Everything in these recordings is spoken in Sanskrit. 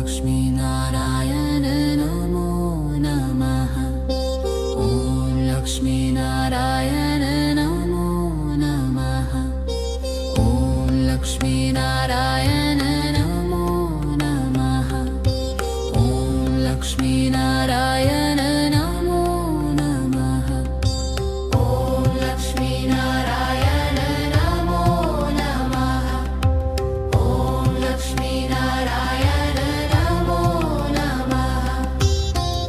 लक्ष्मीनारायण नमो नमः। ॐ लक्ष्मीनारायण नमो नमः। ॐ लक्ष्मीनारायण नमो नमः। ॐ लक्ष्मीनारायण नमो नमः। ॐ लक्ष्मीनारायण नमो नमः। ॐ लक्ष्मीनारायण नमो नमः।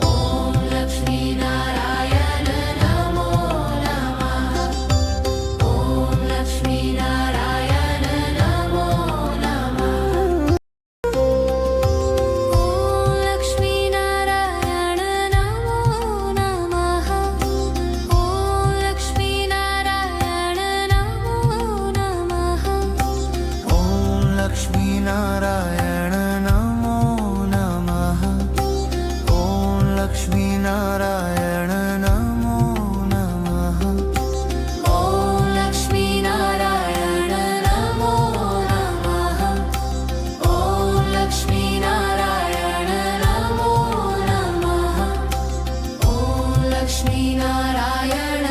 ॐ लक्ष्मीनारायण नमो नमः। ॐ लक्ष्मीनारायण नमो नमः। ॐ लक्ष्मीनारायण नमो नमः। ॐ लक्ष्मीनारायण नमो नमः। ॐ लक्ष्मीनारायण नमो नमः। ॐ लक्ष्मीनारायण नमो नमः। ॐ लक्ष्मीनारायण नमो नमः। ॐ लक्ष्मीनारायण नमो नमः। ॐ लक्ष्मीनारायण